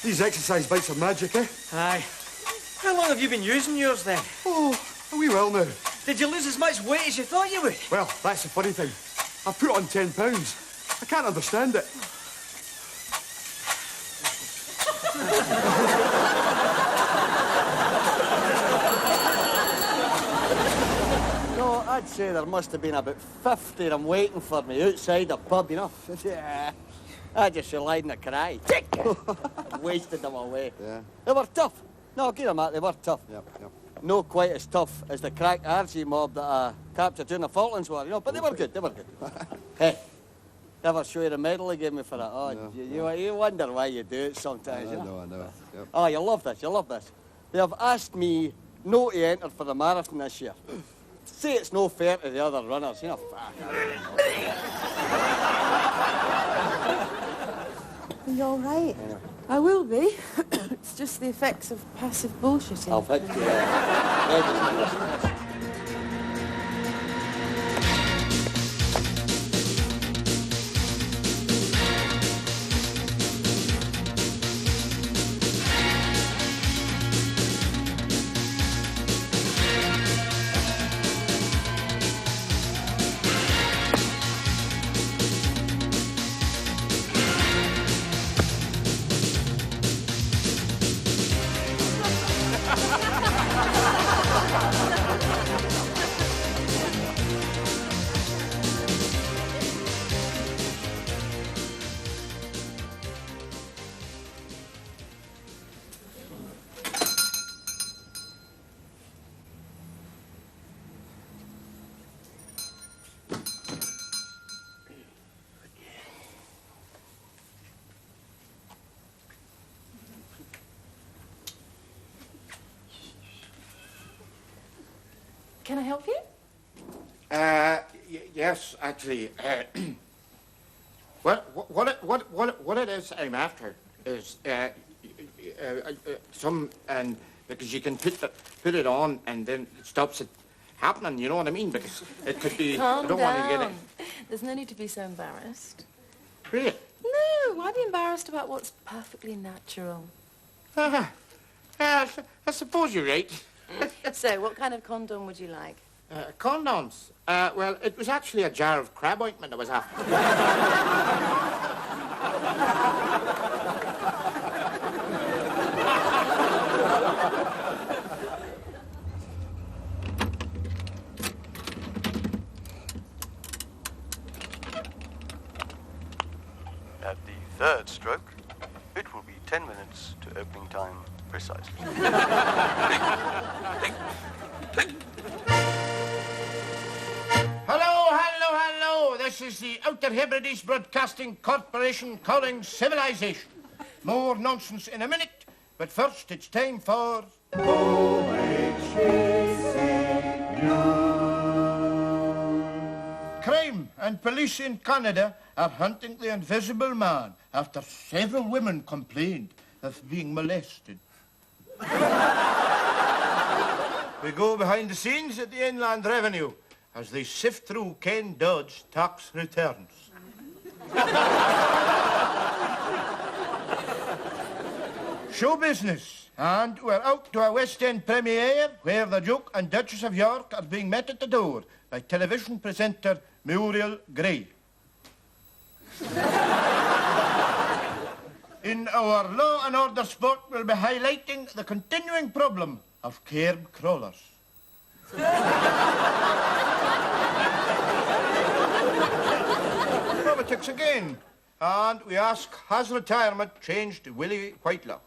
These exercise bikes are magic, eh? Aye. How long have you been using yours then? Oh, a wee while now. Did you lose as much weight as you thought you would? Well, that's the funny thing. I put on 10 pounds. I can't understand it. No, I'd say there must have been about 50 of them waiting for me outside the pub, you know. Yeah. I just relied on a cry. Wasted them away. Yeah. They were tough. No, give them that, they were tough. Yep. No quite as tough as the crack Archie mob that I captured during the Falklands War, you know, but they were good. Hey, never show you the medal they gave me for that. Oh, no. You wonder why you do it sometimes, you know. I know. Yep. Oh, you love this. They have asked me not to enter for the marathon this year. Say it's no fair to the other runners, you know. Are you all right? I will be. It's just the effects of passive bullshitting. I'll fix you. Can I help you? Yes, actually. What it is I'm after is some, and because you can put it on and then it stops it happening. You know what I mean? Because it could be. Calm I don't down. want to get it. There's no need to be so embarrassed. Really? No, why be embarrassed about what's perfectly natural? I suppose you're right. So, what kind of condom would you like? Condoms. Well, it was actually a jar of crab ointment I was after. At the third stroke, it will be 10 minutes to opening time precisely. Hello. This is the Outer Hebrides Broadcasting Corporation calling civilization. More nonsense in a minute, but first it's time for... Crime and police in Canada are hunting the invisible man after several women complained of being molested. We go behind the scenes at the Inland Revenue as they sift through Ken Dodd's tax returns. Show business, and we're out to a West End premiere where the Duke and Duchess of York are being met at the door by television presenter Muriel Gray. In our Law and Order spot, we'll be highlighting the continuing problem of curb crawlers. Politics again. And we ask, has retirement changed Willie Whitelaw?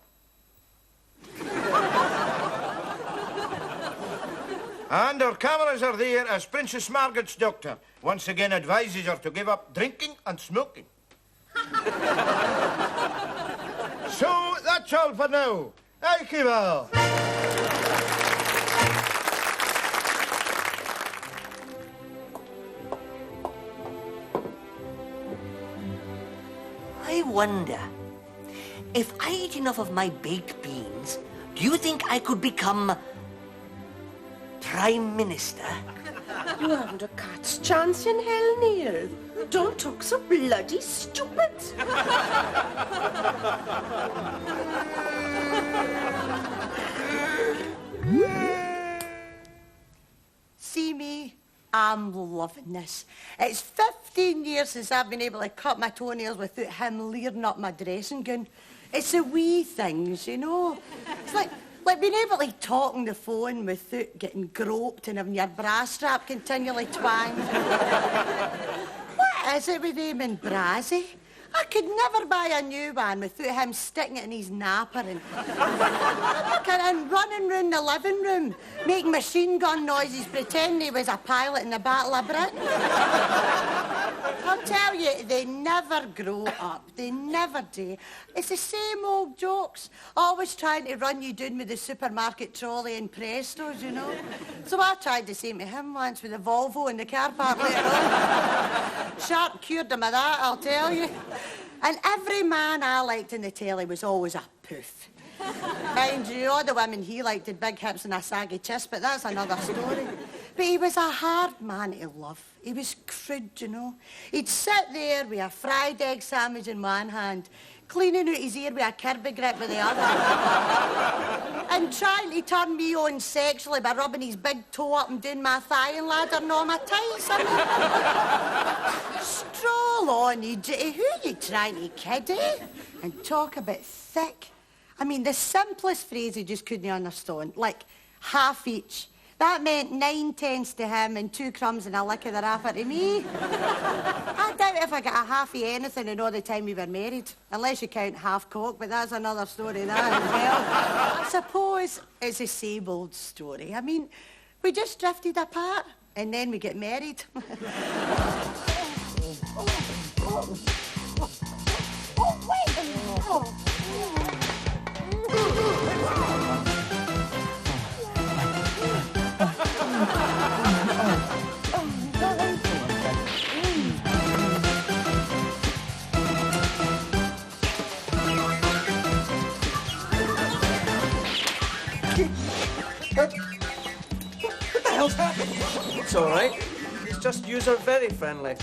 And our cameras are there as Princess Margaret's doctor once again advises her to give up drinking and smoking. So, that's all for now. Thank you all. I wonder, if I eat enough of my baked beans, do you think I could become Prime Minister? You haven't a cat's chance in hell, Neil. Don't talk so bloody stupid. See me? I'm loving this. It's 15 years since I've been able to cut my toenails without him leering up my dressing gown. It's the wee things, you know. It's like being able to talk on the phone without getting groped and having your bra strap continually twanged. What is it with him and Brazzy? I could never buy a new one without him sticking it in his napper and running round the living room, making machine gun noises, pretending he was a pilot in the Battle of Britain. I'll tell you, they never grow up. They never do. It's the same old jokes, always trying to run you down with the supermarket trolley and Prestos, you know. So I tried the same to him once with a Volvo in the car park later on. Sharp cured him of that, I'll tell you. And every man I liked in the telly was always a poof. Mind you, all the women he liked had big hips and a saggy chest, but that's another story. But he was a hard man to love. He was crude, you know. He'd sit there with a fried egg sandwich in one hand, cleaning out his ear with a Kirby grip with the other, and trying to turn me on sexually by rubbing his big toe up and down my thigh and ladder and all my tights. I mean, stroll on, you ditty. Who are you trying to kid, eh? And talk about thick. I mean, the simplest phrase he just couldn't understand, like half each. That meant 9/10 to him and 2 crumbs and a lick of the wrapper to me. I doubt if I got a half of anything in all the time we were married, unless you count half coke, but that's another story, that as well. I suppose it's the same old story. I mean, we just drifted apart, and then we get married. Wait a minute. What the hell's happened? It's all right. It's just user very friendly.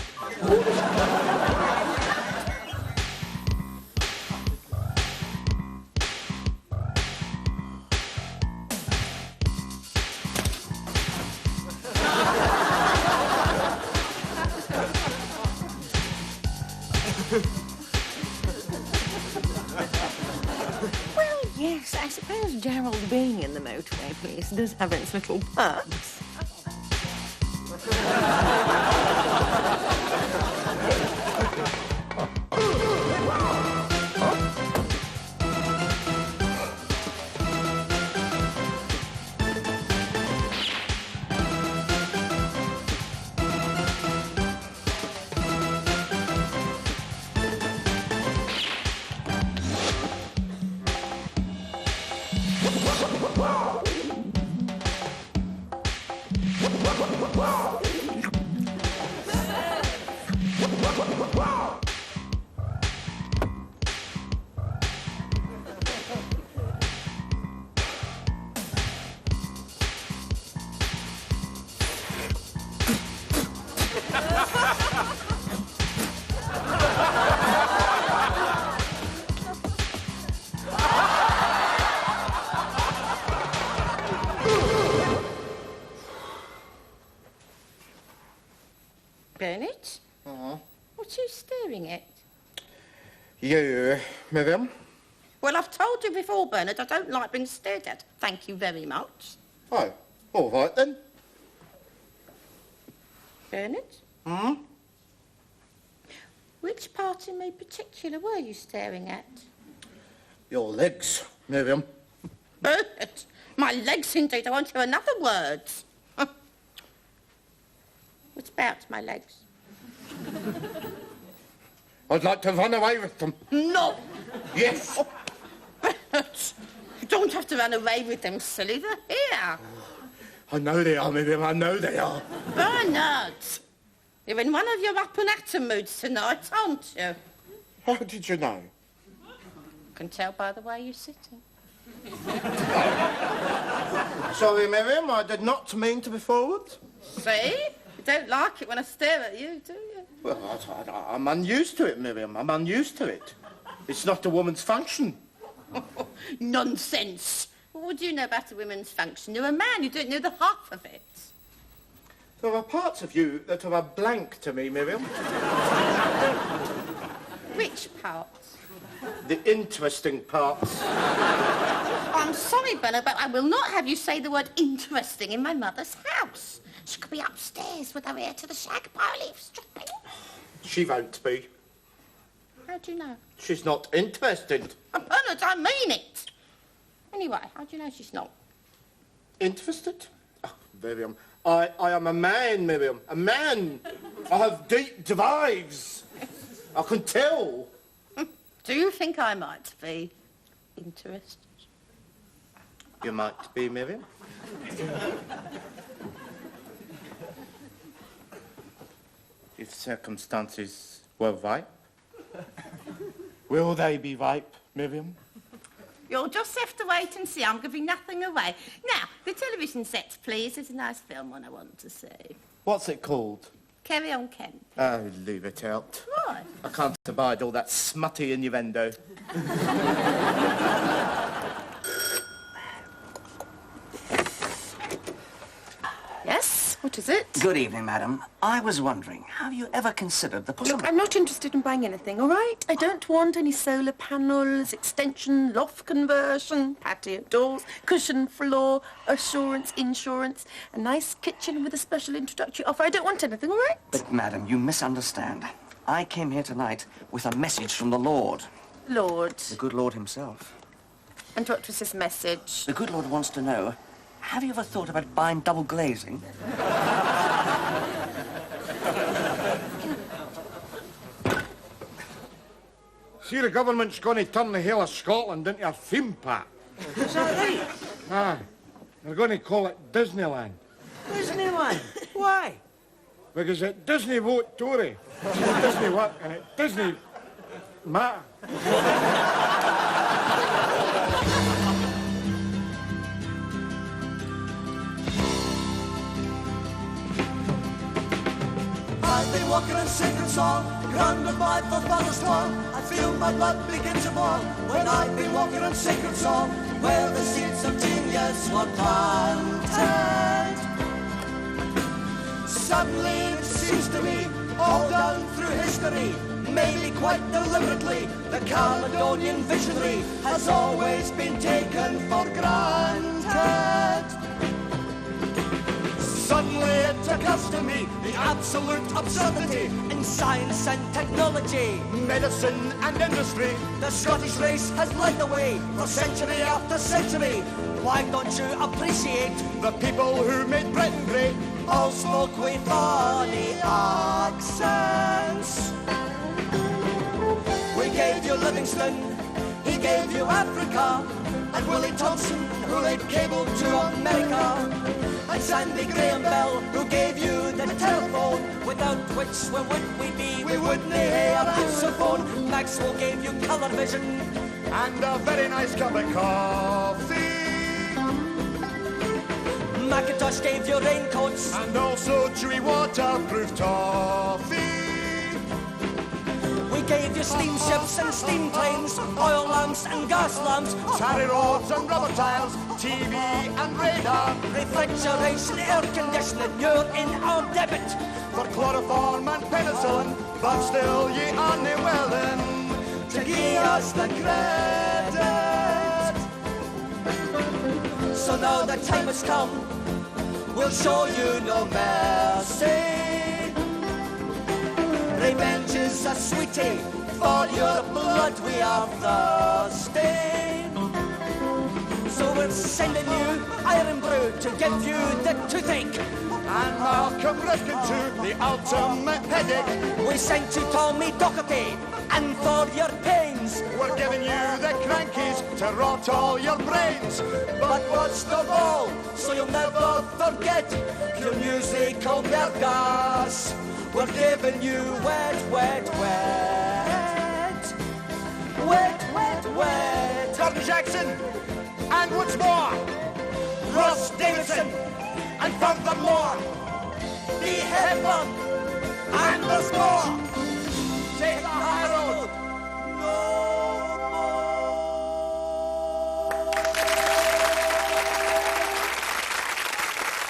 Well, yes, I suppose Gerald being in the motorway police does have its little perks. Bernard? What are you staring at? You, Miriam? Well, I've told you before, Bernard, I don't like being stared at. Thank you very much. Oh, all right then. Bernard? Which part in me particular were you staring at? Your legs, Miriam. Bernard, my legs indeed. I won't hear another word. What about my legs? I'd like to run away with them. No! Yes. Oh, Bernard, you don't have to run away with them, silly. They're here. I know they are, Miriam. I know they are. Bernard! You're in one of your up and atom moods tonight, aren't you? How did you know? I can tell by the way you're sitting. Sorry, Miriam. I did not mean to be forward. See? don't like it when I stare at you, do you? Well, I'm unused to it, Miriam. I'm unused to it. It's not a woman's function. Nonsense. What do you know about a woman's function? You're a man. You don't know the half of it. There are parts of you that are a blank to me, Miriam. Which parts? The interesting parts. I'm sorry, Bella, but I will not have you say the word interesting in my mother's house. She could be upstairs with her ear to the shag pile eavesdropping. She won't be. How do you know? She's not interested. Bernard, I mean it. Anyway, how do you know she's not? Interested? Oh, Miriam, I am a man, Miriam. A man. I have deep drives. I can tell. Do you think I might be interested? You might be, Miriam. If circumstances were ripe, will they be ripe, Miriam? You'll just have to wait and see. I'm giving nothing away. Now, the television set, please. There's a nice film one I want to see. What's it called? Carry on, Kent. Oh, leave it out. Why? I can't abide all that smutty innuendo. Yes? What is it? Good evening, madam. I was wondering, have you ever considered the Look, possibility... I'm not interested in buying anything, all right? I don't want any solar panels, extension, loft conversion, patio doors, cushion floor, assurance, insurance, a nice kitchen with a special introductory offer. I don't want anything, all right? But, madam, you misunderstand. I came here tonight with a message from the Lord. Lord. The good Lord himself. And what was his message? The good Lord wants to know, have you ever thought about buying double glazing? See, the government's going to turn the whole of Scotland into a theme park. Is that right? Aye. They're going to call it Disneyland. Disneyland? Why? Because at Disney vote Tory. At Disney what? And at Disney matter. I've been walking a sacred song, grounded by the father's law. I feel my blood begin to boil when I've been walking on sacred song, where the seeds of genius were planted. Suddenly it seems to me, all down through history, maybe quite deliberately, the Caledonian visionary has always been taken for granted. Suddenly it occurs to me the absolute absurdity in science and technology, medicine and industry. The Scottish race has led the way for century after century. Why don't you appreciate the people who made Britain great? All spoke with funny accents. We gave you Livingston, he gave you Africa, and Willie Thompson, who laid cable to America. And Sandy Graham Bell, who gave you the telephone, without which where would we be? We wouldn't hear a sousaphone. Maxwell gave you colour vision And a very nice cup of coffee. Macintosh gave you raincoats And also chewy waterproof toffee. We gave you steamships and steam planes, oil lamps and gas lamps, Tarry roads and rubber tiles, TV and radar. refrigeration, air conditioning, you're in our debit. For chloroform and penicillin, but still ye are nae willing To give us the credit. So now the time has come, we'll show you no mercy. Revenge is a sweetie, for your blood we are thirsty. So we're sending you Iron Brew to give you the toothache. And Malcolm Rifkin too, the ultimate headache. We sent you Tommy Docherty, and for your pains, We're giving you the crankies to rot all your brains. but worst of all, so you'll never forget your musical gas. We're giving you wet, wet, wet. Wet, wet, wet. Gordon Jackson, and what's more, Ross Davidson, and furthermore, the headlock and the score. Take the high road. No more.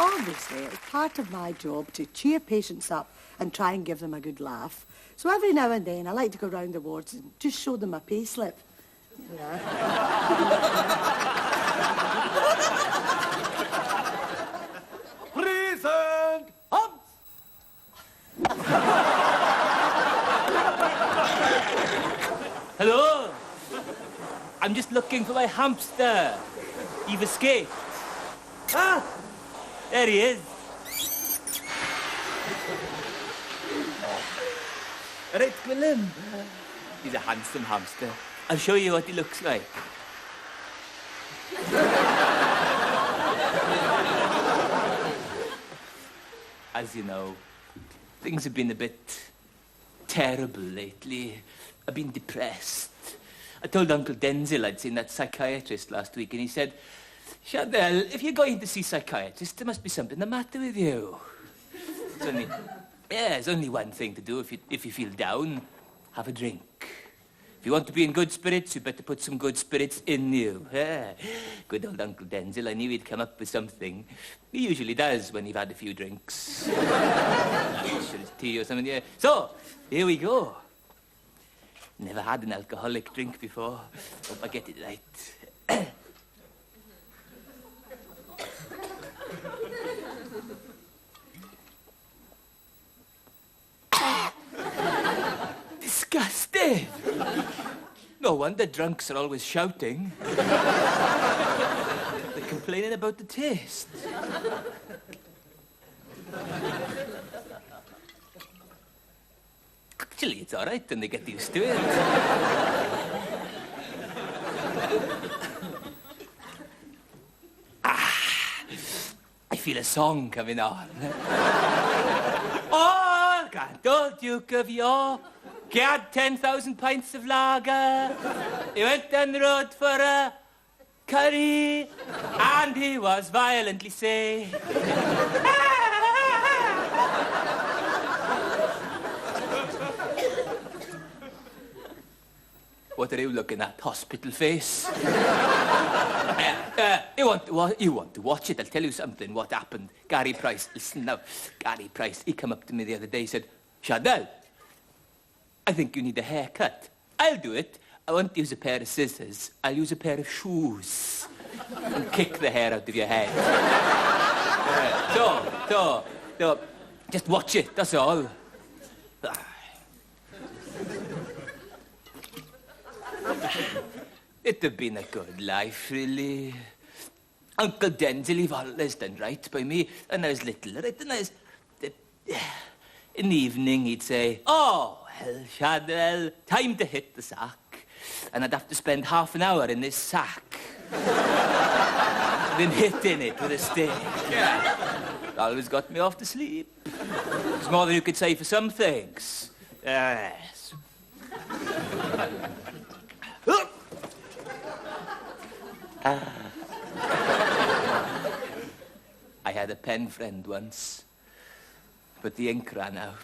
Obviously, it's part of my job to cheer patients up and try and give them a good laugh. So every now and then, I like to go round the wards and just show them a pay slip. Yeah. Present Humps. Hello? I'm just looking for my hamster. You've escaped. Ah! There he is. Right, Gwilym. He's a handsome hamster. I'll show you what he looks like. As you know, things have been a bit terrible lately. I've been depressed. I told Uncle Denzil I'd seen that psychiatrist last week, and he said, Chanel, if you're going to see psychiatrists, there must be something the matter with you. There's only one thing to do if you feel down. Have a drink. If you want to be in good spirits, you better put some good spirits in you. Good old Uncle Denzil, I knew he'd come up with something. He usually does when you've had a few drinks. Sure it's tea or something, yeah. So, here we go. Never had an alcoholic drink before. Hope I get it right. Disgusting! No wonder drunks are always shouting. They're complaining about the taste. Actually, it's all right when they get used to it. I feel a song coming on. Oh, grand old Duke of York, he had 10,000 pints of lager. He went down the road for a curry, and he was violently sick. What are you looking at, hospital face? You want to watch it? I'll tell you something, what happened. Gary Price, listen now. Gary Price, he came up to me the other day, he said, Chanel, I think you need a haircut. I'll do it. I won't use a pair of scissors. I'll use a pair of shoes and kick the hair out of your head. So, just watch it, that's all. It'd have been a good life, really. Uncle Denzil, he've always done right by me. And I was little, right? And I was... in the evening, he'd say, oh, well, Chanel, time to hit the sack. And I'd have to spend half an hour in this sack. Then hitting it with a stick. Always got me off to sleep. It's more than you could say for some things. Yes. I had a pen friend once, but the ink ran out.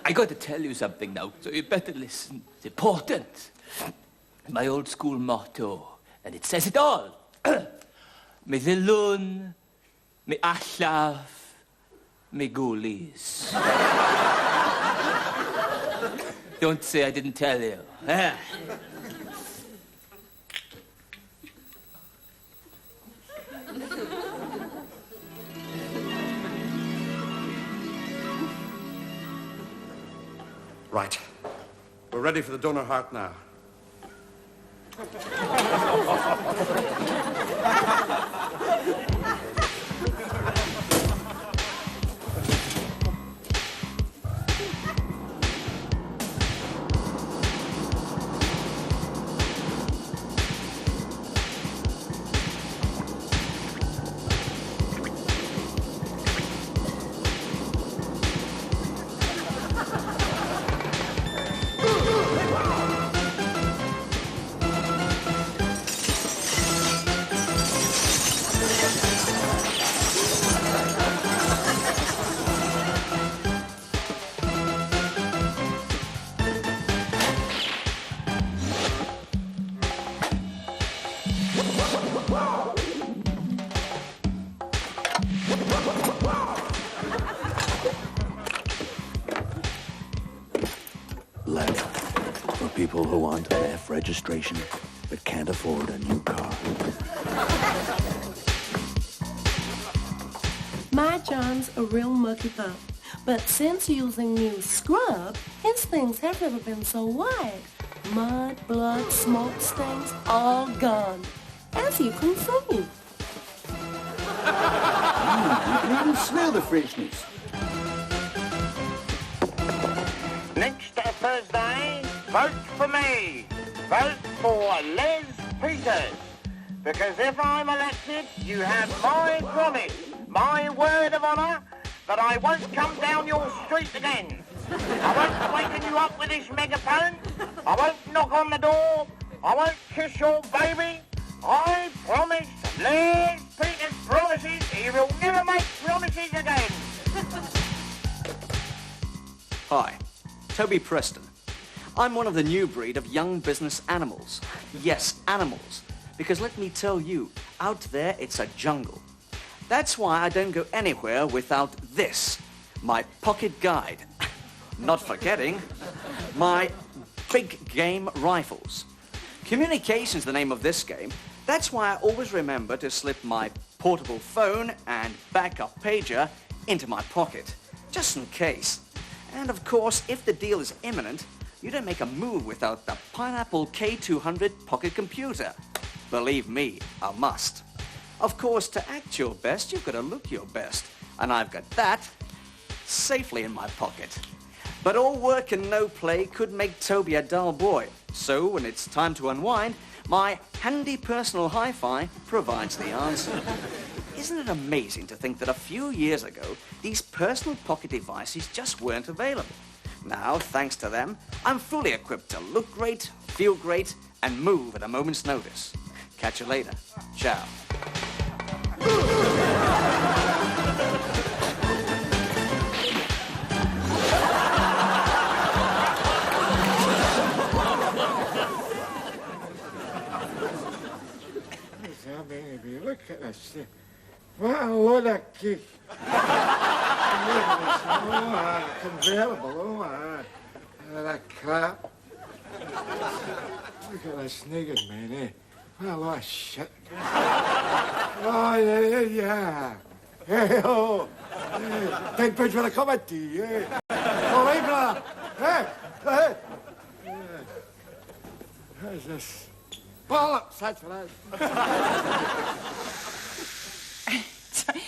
I got to tell you something now, so you better listen. It's important. My old school motto, and it says it all. Me ddilwn, me allaf, me ghoulies. Don't say I didn't tell you. Right. We're ready for the donor heart now. people who want an F registration but can't afford a new car. My John's a real mucky pup, but since using new scrub, his things have never been so white. Mud, blood, smoke stains, all gone. As you can see. You can even smell the freshness. Next Thursday, vote for me. Vote for Les Peters. Because if I'm elected, you have my promise, my word of honour, that I won't come down your street again. I won't waken you up with this megaphone. I won't knock on the door. I won't kiss your baby. I promise, Les Peters promises he will never make promises again. Hi, Toby Preston. I'm one of the new breed of young business animals. Yes, animals. Because let me tell you, out there it's a jungle. That's why I don't go anywhere without this, my pocket guide. Not forgetting my big game rifles. Communication's the name of this game. That's why I always remember to slip my portable phone and backup pager into my pocket, just in case. And of course, if the deal is imminent, you don't make a move without the Pineapple K200 pocket computer. Believe me, a must. Of course, to act your best, you've got to look your best. And I've got that safely in my pocket. But all work and no play could make Toby a dull boy. So when it's time to unwind, my handy personal hi-fi provides the answer. Isn't it amazing to think that a few years ago, these personal pocket devices just weren't available? Now, thanks to them, I'm fully equipped to look great, feel great, and move at a moment's notice. Catch you later. Ciao. Baby, look at this. What a load of cake. Convertible, that crap. Look at this naked man, eh? What a lot of shit. Oh, yeah. Hey, oh. Hey, 10 pounds for a cup of tea, eh? All right, brother. Hey, hey. What is this? Bollocks, that's what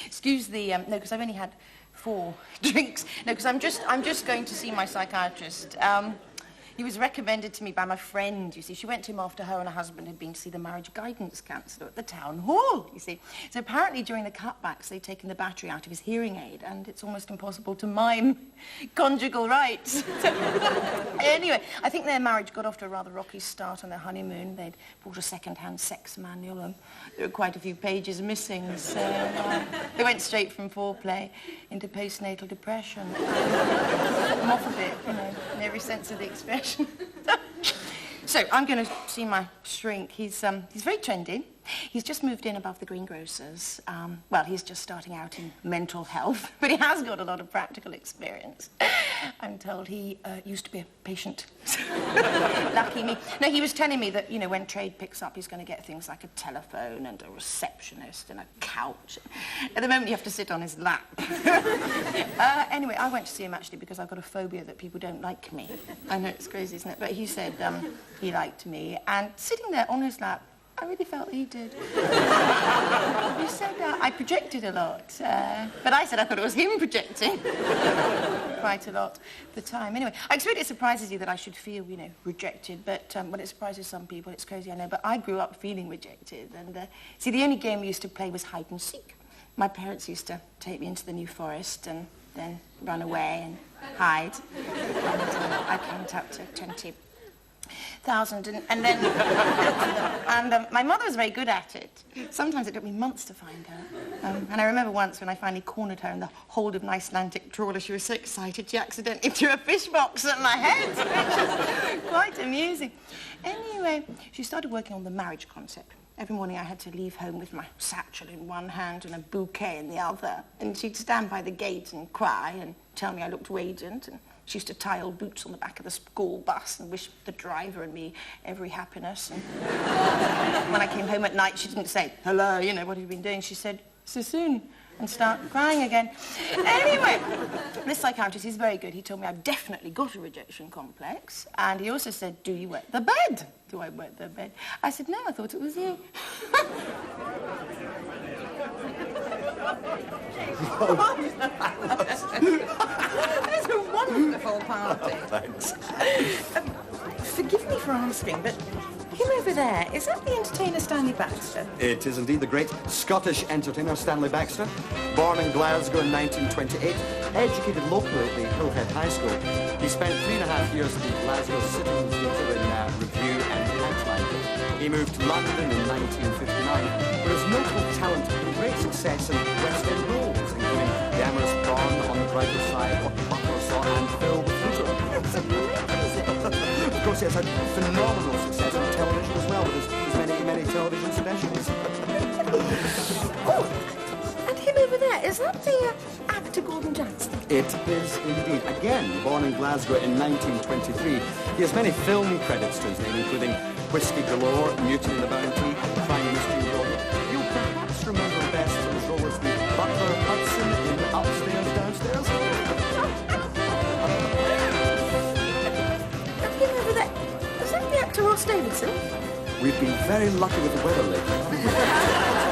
Excuse the, no, because I've only had 4 drinks. No, because I'm just going to see my psychiatrist. He was recommended to me by my friend, you see. She went to him after her and her husband had been to see the marriage guidance counsellor at the town hall, you see. So apparently during the cutbacks, they'd taken the battery out of his hearing aid, and it's almost impossible to mime conjugal rights. Anyway, I think their marriage got off to a rather rocky start on their honeymoon. They'd bought a second-hand sex manual, and there were quite a few pages missing, so they went straight from foreplay into postnatal depression. I'm off a bit, you know, in every sense of the expression. So I'm going to see my shrink. He's very trendy. He's just moved in above the greengrocers. Well, he's just starting out in mental health, but he has got a lot of practical experience. I'm told he used to be a patient. Lucky me. No, he was telling me that, you know, when trade picks up, he's going to get things like a telephone and a receptionist and a couch. At the moment, you have to sit on his lap. Anyway, I went to see him, actually, because I've got a phobia that people don't like me. I know, it's crazy, isn't it? But he said he liked me, and sitting there on his lap, I really felt he did. He said I projected a lot, but I said I thought it was him projecting quite a lot at the time. Anyway, I expect it surprises you that I should feel, you know, rejected, but when it surprises some people, it's crazy, I know, but I grew up feeling rejected, and see, the only game we used to play was hide and seek. My parents used to take me into the New Forest and then run away and hide, and I count up to 20,000, and then my mother was very good at it. Sometimes it took me months to find her. And I remember once when I finally cornered her in the hold of an Icelandic trawler, she was so excited she accidentally threw a fish box at my head, which was quite amusing. Anyway, she started working on the marriage concept. Every morning I had to leave home with my satchel in one hand and a bouquet in the other. And she'd stand by the gate and cry and tell me I looked radiant. And she used to tie old boots on the back of the school bus and wish the driver and me every happiness. And when I came home at night, she didn't say, hello, you know, what have you been doing? She said, so soon, and start crying again. Anyway, this psychiatrist, he's very good. He told me I've definitely got a rejection complex. And he also said, do you wet the bed? Do I wet the bed? I said, no, I thought it was you. It's a wonderful party. Thanks. Forgive me for asking, but him over there, is that the entertainer Stanley Baxter? It is indeed the great Scottish entertainer Stanley Baxter. Born in Glasgow in 1928, educated locally at the Hillhead High School. He spent 3.5 years at the Glasgow City Theatre in review and pantomime. He moved to London in 1959, where his notable talent and great success in West End roles, including The Amorous Dawn, On the Brighter Side, What the Butler Saw, and Phil the Fruiter. That's amazing. Of course, he has had phenomenal success on television as well, with his many television specials. Oh, and him over there, is that the actor Gordon Jackson? It is indeed. Again, born in Glasgow in 1923, he has many film credits to his name, including Whiskey Galore, Mutiny in the Bounty, Crime Mystery Road. You'll perhaps remember him best for his role as the butler Hudson in Upstairs, Downstairs. And him over there, is that the actor Ross Davidson? We've been very lucky with the weather lately.